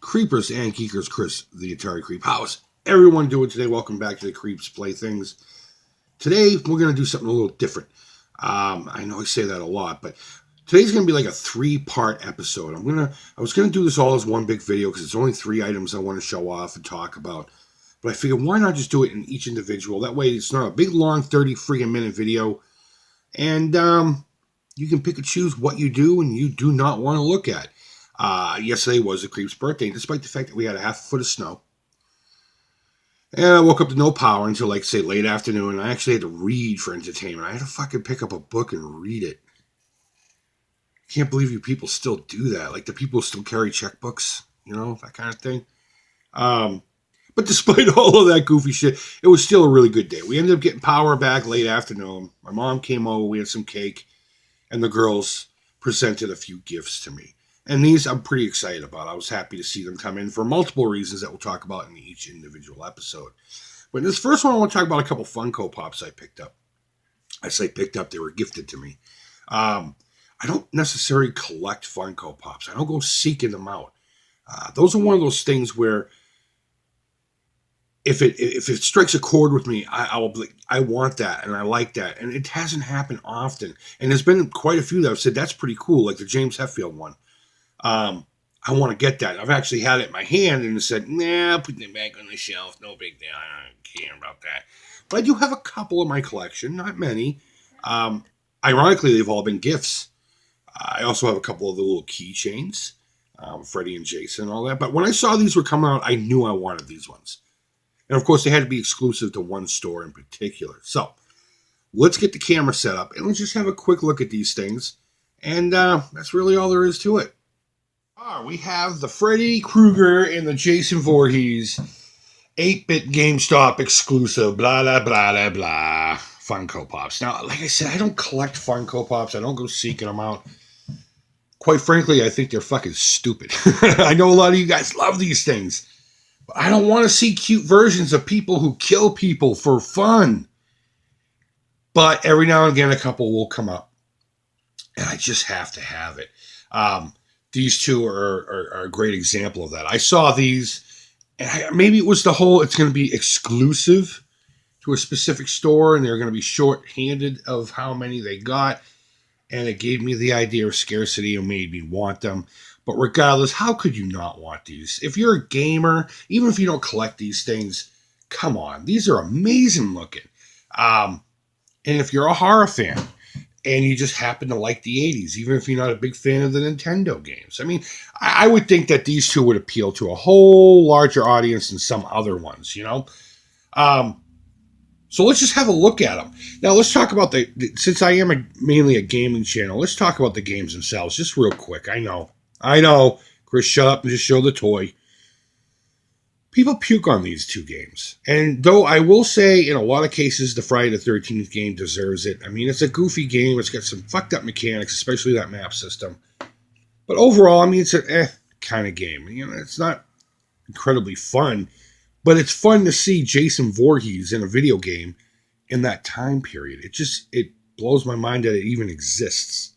Creepers and Geekers, Chris, the Atari Creep. How's everyone doing today? Welcome back to the Creeps Playthings. Today, we're going to do something a little different. I know I say that a lot, but today's going to be like a 3-part episode. I was going to do this all as one big video because it's only 3 items I want to show off and talk about. But I figured, why not just do it in each individual? That way, it's not a big, long, 30-friggin-minute video. And you can pick and choose what you do and you do not want to look at. Yesterday was the Creep's birthday, despite the fact that we had a half a foot of snow. And I woke up to no power until, like, say, late afternoon. And I actually had to read for entertainment. I had to fucking pick up a book and read it. I can't believe you people still do that. Like, the people still carry checkbooks, you know, that kind of thing. But despite all of that goofy shit, it was still a really good day. We ended up getting power back late afternoon. My mom came over, we had some cake, and the girls presented a few gifts to me. And these I'm pretty excited about. I was happy to see them come in for multiple reasons that we'll talk about in each individual episode. But in this first one, I want to talk about a couple Funko Pops I picked up. I say picked up, they were gifted to me. I don't necessarily collect Funko Pops. I don't go seeking them out. Those are one of those things where if it strikes a chord with me, I will be like, I want that and I like that. And it hasn't happened often. And there's been quite a few that I've said, that's pretty cool, like the James Hetfield one. I want to get that. I've actually had it in my hand and said, nah, put it back on the shelf. No big deal. I don't care about that. But I do have a couple in my collection, not many. Ironically, they've all been gifts. I also have a couple of the little keychains, Freddy and Jason and all that. But when I saw these were coming out, I knew I wanted these ones. And of course, they had to be exclusive to one store in particular. So let's get the camera set up and let's just have a quick look at these things. And that's really all there is to it. We have the Freddy Krueger and the Jason Voorhees 8-bit Gamestop exclusive, blah, blah, blah, blah, blah, Funko Pops. Now, like I said, I don't collect Funko Pops. I don't go seeking them out. Quite frankly, I think they're fucking stupid. I know a lot of you guys love these things. But I don't want to see cute versions of people who kill people for fun. But every now and again, a couple will come up. And I just have to have it. These two are a great example of that. I saw these, and maybe it was the whole, it's going to be exclusive to a specific store, and they're going to be short-handed of how many they got, and it gave me the idea of scarcity and made me want them. But regardless, how could you not want these? If you're a gamer, even if you don't collect these things, come on. These are amazing looking. And if you're a horror fan, and you just happen to like the 80s, even if you're not a big fan of the Nintendo games. I mean, I would think that these two would appeal to a whole larger audience than some other ones, you know? So let's just have a look at them. Now, let's talk about since I am mainly a gaming channel, let's talk about the games themselves, just real quick. I know. Chris, shut up and just show the toy. People puke on these two games. And though I will say, in a lot of cases, the Friday the 13th game deserves it. I mean, it's a goofy game. It's got some fucked up mechanics, especially that map system. But overall, I mean, it's a kind of game. You know, it's not incredibly fun. But it's fun to see Jason Voorhees in a video game in that time period. It blows my mind that it even exists.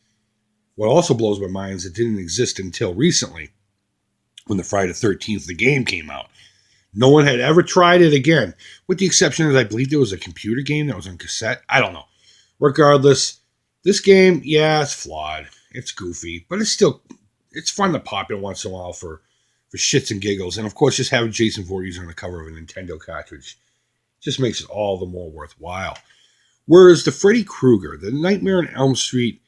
What also blows my mind is it didn't exist until recently, when the Friday the 13th, the game came out. No one had ever tried it again, with the exception that I believe there was a computer game that was on cassette. I don't know. Regardless, this game, yeah, it's flawed. It's goofy, but it's fun to pop in once in a while for shits and giggles. And of course, just having Jason Voorhees on the cover of a Nintendo cartridge just makes it all the more worthwhile. Whereas the Freddy Krueger, the Nightmare on Elm Street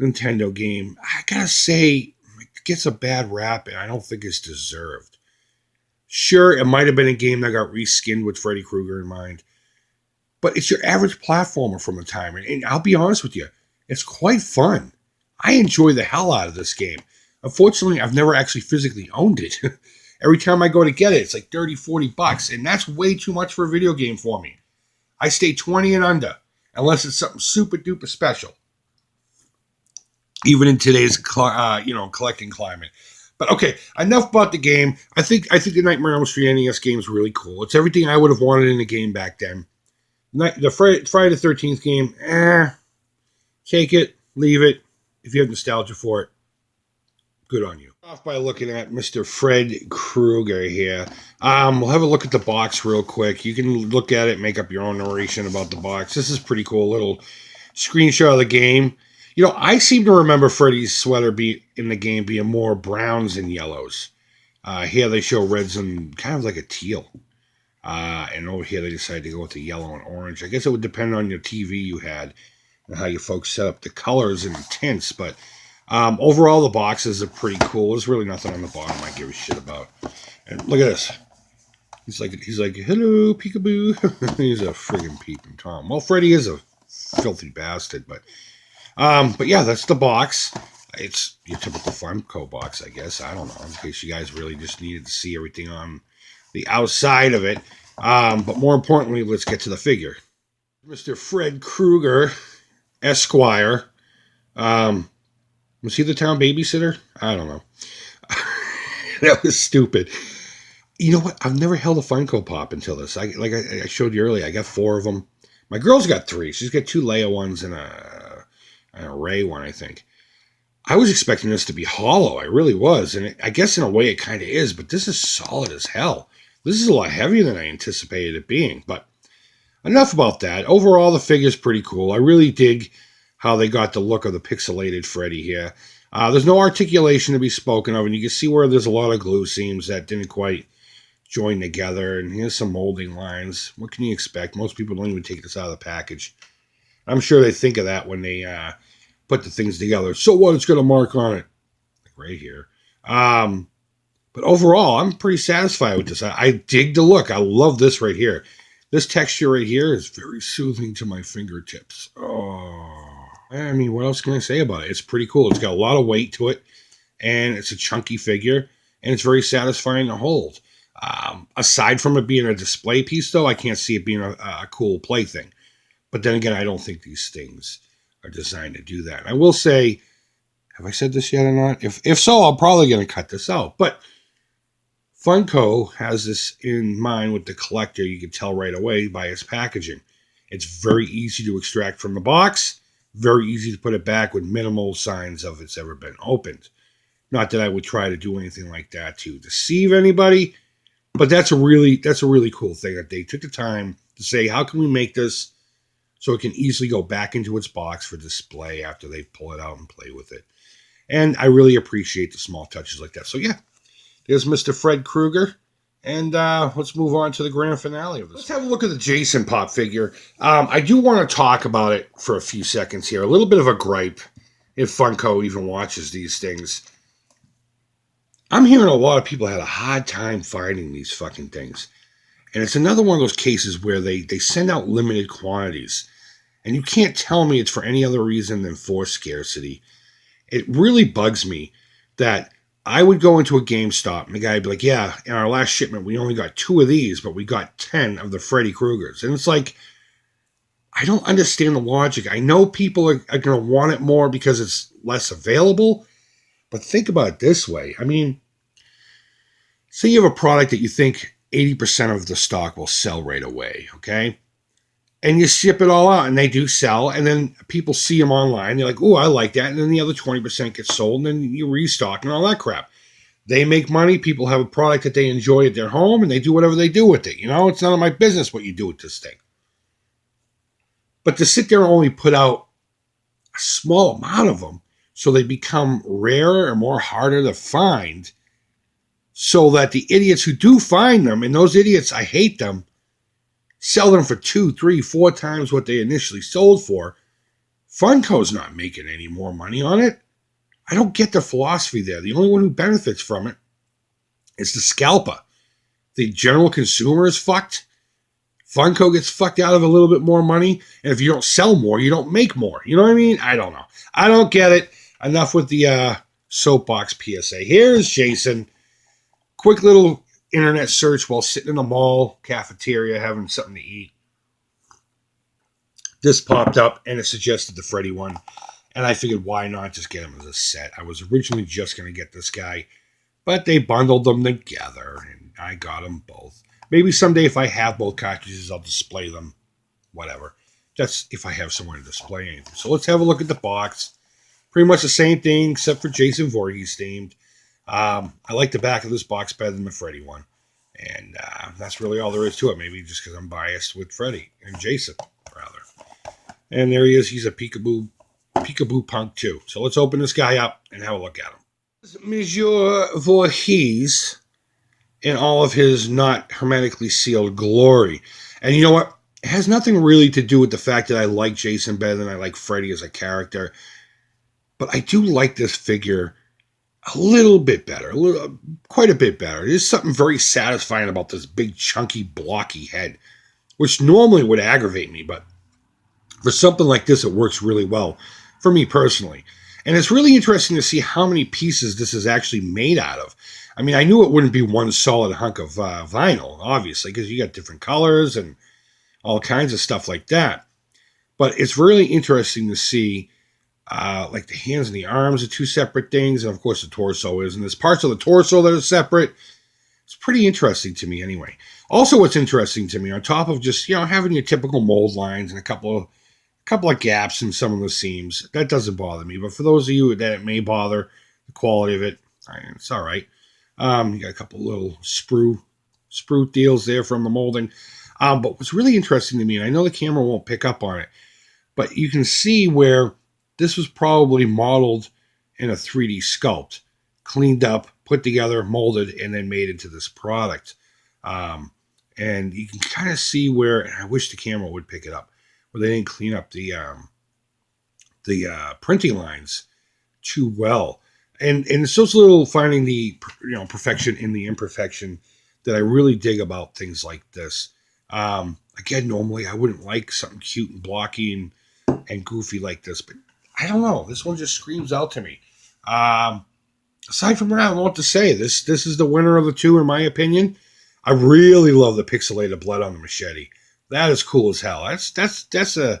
Nintendo game, I gotta say, it gets a bad rap, and I don't think it's deserved. Sure, it might have been a game that got reskinned with Freddy Krueger in mind. But it's your average platformer from the time. And I'll be honest with you, it's quite fun. I enjoy the hell out of this game. Unfortunately, I've never actually physically owned it. Every time I go to get it, it's like $30-40. And that's way too much for a video game for me. I stay 20 and under. Unless it's something super duper special. Even in today's collecting climate. But okay, enough about the game. I think the Nightmare on Elm Street NES game is really cool. It's everything I would have wanted in a game back then. The Friday the 13th game, take it, leave it. If you have nostalgia for it, good on you. Off by looking at Mr. Fred Krueger here. We'll have a look at the box real quick. You can look at it, make up your own narration about the box. This is pretty cool. Little screenshot of the game. You know, I seem to remember Freddy's sweater in the game being more browns and yellows. Here they show reds and kind of like a teal. And over here they decided to go with the yellow and orange. I guess it would depend on your TV you had and how you folks set up the colors and the tints, but overall, the boxes are pretty cool. There's really nothing on the bottom I give a shit about. And look at this. He's like, hello, peekaboo. He's a friggin' peeping Tom. Well, Freddy is a filthy bastard, but yeah, that's the box. It's your typical Funko box, I guess. I don't know, in case you guys really just needed to see everything on the outside of it. But more importantly, let's get to the figure. Mr. Fred Krueger, Esquire. Was he the town babysitter? I don't know. That was stupid. You know what? I've never held a Funko Pop until this. I showed you earlier, I got 4 of them. My girl's got 3. She's got 2 Leia ones and a Ray one, I think. I was expecting this to be hollow. I really was. And I guess in a way it kind of is, but this is solid as hell. This is a lot heavier than I anticipated it being. But enough about that. Overall, the figure's pretty cool. I really dig how they got the look of the pixelated Freddy here. There's no articulation to be spoken of, and you can see where there's a lot of glue seams that didn't quite join together, and here's some molding lines. What can you expect? Most people don't even take this out of the package. I'm sure they think of that when they put the things together. So what? It's got a mark on it. Like right here. But overall, I'm pretty satisfied with this. I dig the look. I love this right here. This texture right here is very soothing to my fingertips. Oh. I mean, what else can I say about it? It's pretty cool. It's got a lot of weight to it, and it's a chunky figure, and it's very satisfying to hold. Aside from it being a display piece, though, I can't see it being a cool plaything. But then again, I don't think these things are designed to do that. And I will say, have I said this yet or not? If so, I'm probably going to cut this out. But Funko has this in mind with the collector. You can tell right away by its packaging. It's very easy to extract from the box. Very easy to put it back with minimal signs of it's ever been opened. Not that I would try to do anything like that to deceive anybody, but that's a really cool thing that they took the time to say, how can we make this so it can easily go back into its box for display after they pull it out and play with it. And I really appreciate the small touches like that. So yeah, there's Mr. Fred Krueger. And let's move on to the grand finale of this. Let's have a look at the Jason Pop figure. I do want to talk about it for a few seconds here. A little bit of a gripe, if Funko even watches these things. I'm hearing a lot of people had a hard time finding these fucking things. And it's another one of those cases where they send out limited quantities. And you can't tell me it's for any other reason than for scarcity. It really bugs me that I would go into a GameStop and the guy would be like, yeah, in our last shipment, we only got 2 of these, but we got 10 of the Freddy Kruegers. And it's like, I don't understand the logic. I know people are going to want it more because it's less available, but think about it this way. I mean, say you have a product that you think 80% of the stock will sell right away, okay? And you ship it all out, and they do sell, and then people see them online. They're like, oh, I like that. And then the other 20% gets sold, and then you restock and all that crap. They make money. People have a product that they enjoy at their home, and they do whatever they do with it. You know, it's none of my business what you do with this thing. But to sit there and only put out a small amount of them so they become rarer and more harder to find so that the idiots who do find them, and those idiots, I hate them, sell them for 2, 3, 4 times what they initially sold for. Funko's not making any more money on it. I don't get the philosophy there. The only one who benefits from it is the scalper. The general consumer is fucked. Funko gets fucked out of a little bit more money. And if you don't sell more, you don't make more. You know what I mean? I don't know. I don't get it. Enough with the soapbox PSA. Here's Jason. Quick little internet search while sitting in a mall cafeteria having something to eat. This popped up and it suggested the Freddy one. And I figured, why not just get him as a set? I was originally just going to get this guy, but they bundled them together and I got them both. Maybe someday if I have both cartridges, I'll display them. Whatever. That's if I have somewhere to display anything. So let's have a look at the box. Pretty much the same thing except for Jason Voorhees themed. I like the back of this box better than the Freddy one. And that's really all there is to it. Maybe just because I'm biased with Freddy and Jason, rather. And there he is. He's a peekaboo punk too. So let's open this guy up and have a look at him. Monsieur Voorhees in all of his not hermetically sealed glory. And you know what? It has nothing really to do with the fact that I like Jason better than I like Freddy as a character. But I do like this figure a little bit better, quite a bit better. There's something very satisfying about this big, chunky, blocky head, which normally would aggravate me, but for something like this, it works really well for me personally. And it's really interesting to see how many pieces this is actually made out of. I mean, I knew it wouldn't be one solid hunk of vinyl, obviously, because you got different colors and all kinds of stuff like that. But it's really interesting to see like the hands and the arms are two separate things, and of course the torso is, and there's parts of the torso that are separate. It's pretty interesting to me anyway. Also, what's interesting to me, on top of just, you know, having your typical mold lines and a couple of gaps in some of the seams, that doesn't bother me. But for those of you that it may bother, the quality of it, it's all right. You got a couple of little sprue deals there from the molding. But what's really interesting to me, and I know the camera won't pick up on it, but you can see where this was probably modeled in a 3D sculpt, cleaned up, put together, molded, and then made into this product. And you can kind of see where, and I wish the camera would pick it up, where they didn't clean up the printing lines too well. And it's those little finding the perfection in the imperfection that I really dig about things like this. Again, normally I wouldn't like something cute and blocky and goofy like this, but I don't know. This one just screams out to me. Aside from that, I don't know what to say. This is the winner of the two, in my opinion. I really love the pixelated blood on the machete. That is cool as hell. It's a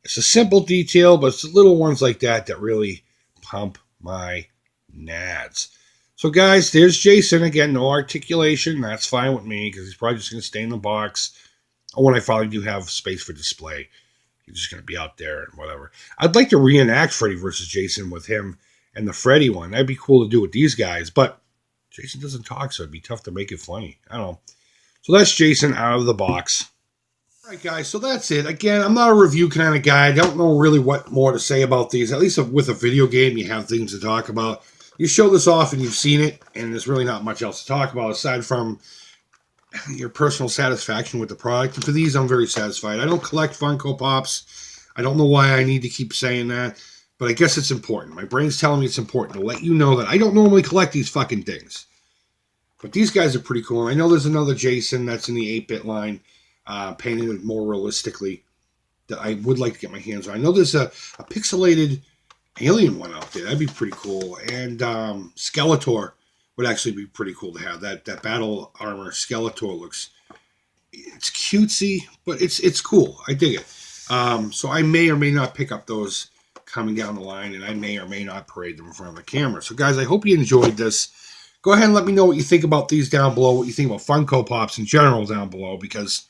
simple detail, but it's the little ones like that that really pump my nads. So, guys, there's Jason. Again, no articulation. That's fine with me because he's probably just going to stay in the box. Or when I finally do have space for display, he's just going to be out there and whatever. I'd like to reenact Freddy versus Jason with him and the Freddy one. That'd be cool to do with these guys, but Jason doesn't talk, so it'd be tough to make it funny. I don't know. So that's Jason out of the box. All right, guys, so that's it. Again, I'm not a review kind of guy. I don't know really what more to say about these. At least with a video game, you have things to talk about. You show this off and you've seen it, and there's really not much else to talk about aside from your personal satisfaction with the product. And for these, I'm very satisfied. I don't collect Funko Pops. I don't know why I need to keep saying that, but I guess it's important. My brain's telling me it's important to let you know that I don't normally collect these fucking things. But these guys are pretty cool. And I know there's another Jason that's in the 8-bit line, painted more realistically, that I would like to get my hands on. I know there's a pixelated alien one out there. That'd be pretty cool. And Skeletor would actually be pretty cool to have. That battle armor Skeletor looks, it's cutesy, but it's cool. I dig it. So I may or may not pick up those coming down the line, and I may or may not parade them in front of the camera. So, guys, I hope you enjoyed this. Go ahead and let me know what you think about these down below, what you think about Funko Pops in general down below, because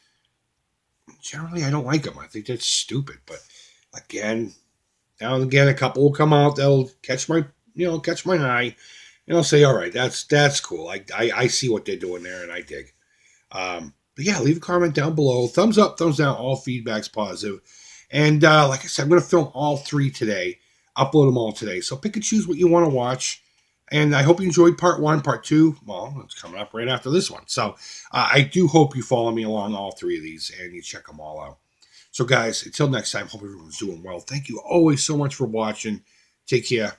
generally I don't like them. I think they're stupid. But, again, now and again, a couple will come out that'll catch my eye, and I'll say, all right, that's cool. I see what they're doing there, and I dig. But yeah, leave a comment down below. Thumbs up, thumbs down. All feedback's positive. And like I said, I'm going to film all 3 today, upload them all today. So pick and choose what you want to watch. And I hope you enjoyed part 1, part 2. Well, it's coming up right after this one. So I do hope you follow me along all 3 of these and you check them all out. So guys, until next time, hope everyone's doing well. Thank you always so much for watching. Take care.